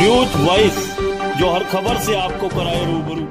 News voice, जो हर खबर से आपको कराए रूबरू।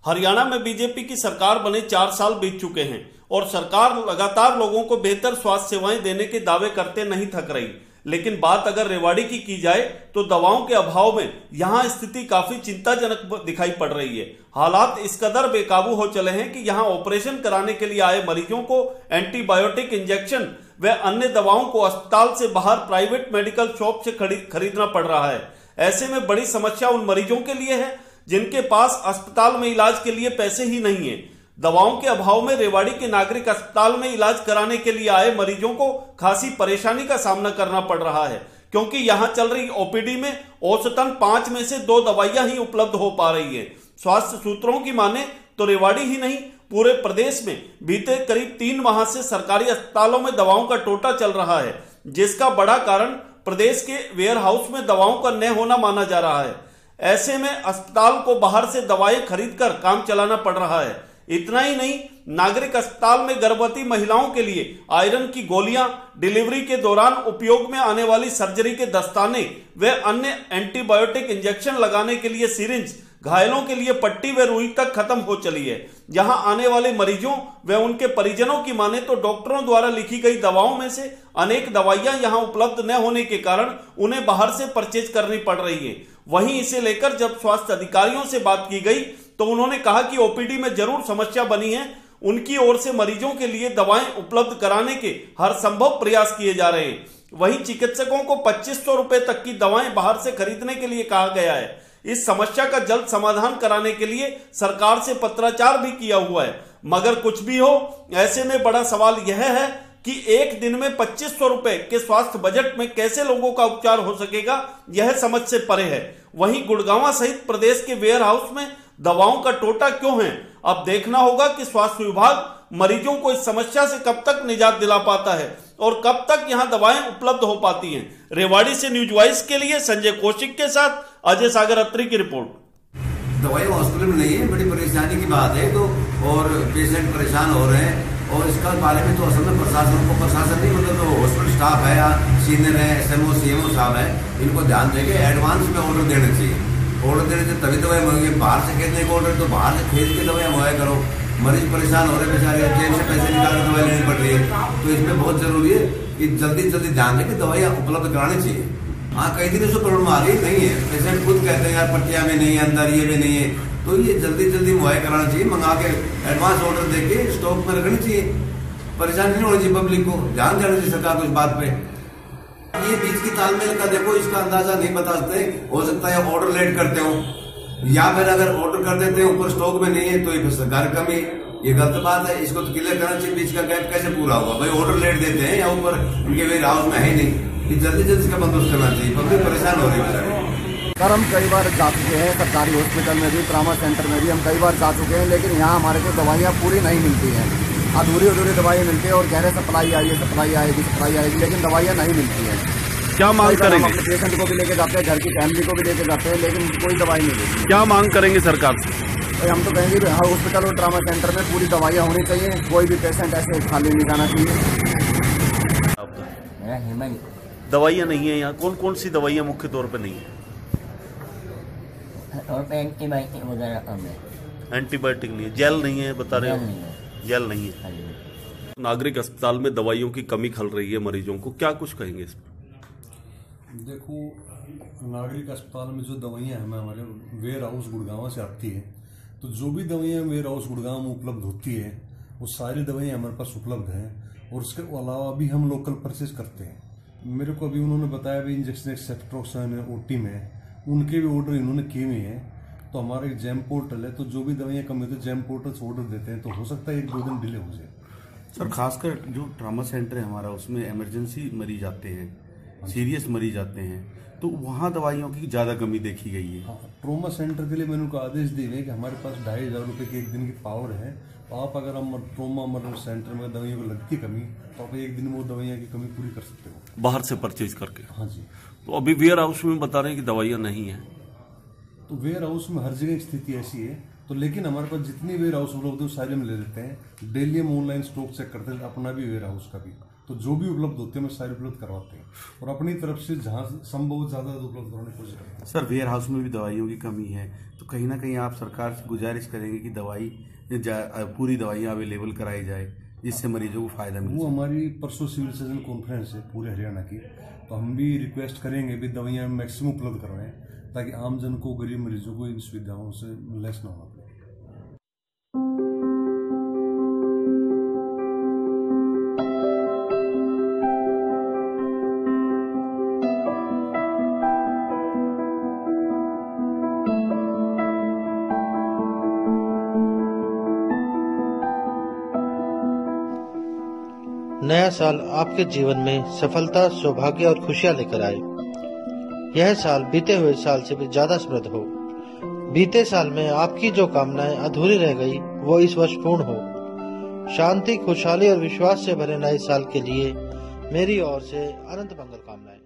हरियाणा में बीजेपी की सरकार बने 4 साल बीत चुके हैं और सरकार लगातार लोगों को बेहतर स्वास्थ्य सेवाएं देने के दावे करते नहीं थक रही। लेकिन बात अगर रेवाड़ी की जाए तो दवाओं के अभाव में यहां स्थिति काफी चिंताजनक दिखाई पड़ रही है। हालात इस कदर बेकाबू हो चले हैं कि यहां ऑपरेशन कराने के लिए आए मरीजों को एंटीबायोटिक इंजेक्शन व अन्य दवाओं को अस्पताल से बाहर प्राइवेट मेडिकल शॉप से खरीदना पड़ रहा है। ऐसे में बड़ी समस्या उन मरीजों के लिए है जिनके पास अस्पताल में इलाज के लिए पैसे ही नहीं है। दवाओं के अभाव में रेवाड़ी के नागरिक अस्पताल में इलाज कराने के लिए आए मरीजों को खासी परेशानी का सामना करना पड़ रहा है, क्योंकि यहां चल रही ओपीडी में औसतन 5 में से 2 दवाइयां ही उपलब्ध हो पा रही है। स्वास्थ्य सूत्रों की माने तो रेवाड़ी ही नहीं, पूरे प्रदेश में बीते करीब 3 माह से सरकारी अस्पतालों में दवाओं का टोटा चल रहा है, जिसका बड़ा कारण प्रदेश के वेयर हाउस में दवाओं का न होना माना जा रहा है। ऐसे में अस्पताल को बाहर से दवाएं खरीदकर काम चलाना पड़ रहा है। इतना ही नहीं, नागरिक अस्पताल में गर्भवती महिलाओं के लिए आयरन की गोलियां, डिलीवरी के दौरान उपयोग में आने वाली सर्जरी के दस्ताने व अन्य एंटीबायोटिक इंजेक्शन लगाने के लिए सिरिंज, घायलों के लिए पट्टी व रुई तक खत्म हो चली है। यहां आने वाले मरीजों व उनके परिजनों की माने तो डॉक्टरों द्वारा लिखी गई दवाओं में से अनेक दवाइयां यहां उपलब्ध न होने के कारण उन्हें बाहर से परचेज करनी पड़ रही है। वहीं इसे लेकर जब स्वास्थ्य अधिकारियों से बात की गई तो उन्होंने कहा कि ओपीडी में जरूर समस्या बनी है, उनकी ओर से मरीजों के लिए दवाएं उपलब्ध कराने के हर संभव प्रयास किए जा रहे हैं। वहीं चिकित्सकों को 2500 रुपए तक की दवाएं बाहर से खरीदने के लिए कहा गया है। इस समस्या का जल्द समाधान कराने के लिए सरकार से पत्राचार भी किया हुआ है। मगर कुछ भी हो, ऐसे में बड़ा सवाल यह है कि एक दिन में 2500 रुपए के स्वास्थ्य बजट में कैसे लोगों का उपचार हो सकेगा, यह समझ से परे है। वहीं गुड़गांव सहित प्रदेश के वेयर हाउस में दवाओं का टोटा क्यों है, अब देखना होगा कि स्वास्थ्य विभाग मरीजों को इस समस्या से कब तक निजात दिला पाता है और कब तक यहां दवाएं उपलब्ध हो पाती हैं। रेवाड़ी से न्यूज वॉइस के लिए संजय कौशिक के साथ अजय सागर अत्री की रिपोर्ट। दवाई हॉस्पिटल में नहीं है, बड़ी परेशानी की बात है तो, और पेशेंट परेशान हो रहे हैं। और इसका बारे में तो असल में प्रशासन नहीं, मतलब तो हॉस्पिटल स्टाफ है या सीनियर है, SMO CMO साहब है, इनको ध्यान देके एडवांस में ऑर्डर देना चाहिए। ऑर्डर देने से तभी दवाई मंगेंगे। बाहर से कहते हैं ऑर्डर, तो बाहर से खरीद के दवाई मुहैया करो। मरीज परेशान हो रहे बेचारे, जेब से पैसे निकाल कर दवाई लेनी पड़ रही है। तो इसमें बहुत जरूरी है कि जल्दी जल्दी ध्यान देकर दवाइयाँ उपलब्ध करानी चाहिए। हाँ, कई दिन से प्रॉब्लम आ रही नहीं है, पेशेंट खुद कहते हैं यार पट्टिया में नहीं है, अंदर ये भी नहीं है, तो ये जल्दी जल्दी मुहैया कराना चाहिए। मंगा के एडवांस ऑर्डर देके स्टॉक में रखनी चाहिए। परेशानी नहीं होनी चाहिए, पब्लिक को ध्यान देना चाहिए सरकार को इस बात पे। ये बीच की तालमेल का देखो, इसका अंदाजा नहीं बता सकते। हो सकता है ऑर्डर लेट करते हो, या फिर अगर ऑर्डर कर देते हैं ऊपर स्टॉक में नहीं है तो ये सरकार कमी, ये गलत बात है। इसको तो क्लियर करना चाहिए, बीच का गैप कैसे पूरा होगा। भाई ऑर्डर लेट देते हैं या ऊपर उनके वेयर हाउस में है नहीं, ये जल्दी जल्दी इसका बंदोबस्त करना चाहिए। पब्लिक परेशान हो रही है। सर, हम कई बार जा चुके हैं, सरकारी हॉस्पिटल में भी, ट्रामा सेंटर में भी हम कई बार जा चुके हैं, लेकिन यहाँ हमारे को दवाइयाँ पूरी नहीं मिलती हैं। अधूरी दवाइयाँ मिलती है और कह रहे सप्लाई आएगी, लेकिन दवाइयाँ नहीं मिलती है। क्या मांग करेंगे? हम पेशेंट को भी लेके जाते हैं, घर की फैमिली को भी लेके जाते हैं, लेकिन कोई दवाई नहीं मिलती। क्या मांग करेंगे सरकार से? तो हम तो कहेंगे हर हॉस्पिटल और ट्रामा सेंटर में पूरी दवाइयाँ होनी चाहिए, कोई भी पेशेंट ऐसे खाली नहीं जाना चाहिए। दवाइयाँ नहीं है यहाँ, कौन कौन सी दवाइयाँ मुख्य तौर पर नहीं है? एंटीबायोटिक वगैरह कम है। एंटीबायोटिक नहीं है, जेल नहीं है बता रहे हो? जेल नहीं है। नागरिक अस्पताल में दवाइयों की कमी खल रही है मरीजों को, क्या कुछ कहेंगे इस पर? देखो, नागरिक अस्पताल में जो दवाइयाँ हमें हमारे वेयर हाउस गुड़गांव से आती है, तो जो भी दवाइयाँ वेयर हाउस गुड़गांव में उपलब्ध होती है वो सारी दवाइयाँ हमारे पास उपलब्ध हैं। और उसके अलावा भी हम लोकल परचेज करते हैं। मेरे को अभी उन्होंने बताया भी इंजेक्शन सेफ्ट्रोक्सन है OT में, उनके भी ऑर्डर इन्होंने किए हुए हैं। तो हमारा एक जैम पोर्टल है, तो जो भी दवाइयाँ कम होती है जैम पोर्टल से ऑर्डर देते हैं, तो हो सकता है 1-2 दिन डिले हो जाए। सर, खासकर जो ट्रामा सेंटर है हमारा, उसमें इमरजेंसी मरीज आते हैं, सीरियस मरीज आते हैं, तो वहाँ दवाइयों की ज़्यादा कमी देखी गई है। हाँ, ट्रोमा सेंटर के लिए मैंने उनको आदेश दिए हैं कि हमारे पास 2500 रुपये की एक दिन की पावर है, तो आप अगर हम ट्रोमा सेंटर में दवाइयों को लगती कमी, तो आप एक दिन में वो दवाइयाँ की कमी पूरी कर सकते हो बाहर से परचेज करके। हाँ जी। तो अभी वेयर हाउस में बता रहे हैं कि दवाइयाँ नहीं है, तो वेयर हाउस में हर जगह स्थिति ऐसी है, तो लेकिन हमारे पास जितनी वेयर हाउस उपलब्ध है सारे हम ले लेते हैं। डेली हम ऑनलाइन स्टॉक चेक करते हैं, अपना भी वेयर हाउस का भी, तो जो भी उपलब्ध होते हैं मैं सारे उपलब्ध करवाते हैं और अपनी तरफ से जहाँ संभव ज़्यादा उपलब्ध कराने की कोशिश करते हैं। सर वेयर हाउस में भी दवाइयों की कमी है, तो कहीं ना कहीं आप सरकार से गुजारिश करेंगे कि पूरी दवाइयाँ अवेलेबल कराई जाए जिससे मरीजों को फायदा मिले। वो हमारी परसों सिविल सर्जन कॉन्फ्रेंस है पूरे हरियाणा की, तो हम भी रिक्वेस्ट करेंगे भी दवाइयाँ मैक्सिमम उपलब्ध करवाएं ताकि आम जन को, गरीब मरीजों को इन सुविधाओं से लेस ना होना पड़े। नया साल आपके जीवन में सफलता, सौभाग्य और खुशियां लेकर आए। यह साल बीते हुए साल से भी ज्यादा समृद्ध हो। बीते साल में आपकी जो कामनाएं अधूरी रह गई वो इस वर्ष पूर्ण हो। शांति, खुशहाली और विश्वास से भरे नए साल के लिए मेरी ओर से अनंत मंगल कामनाएं।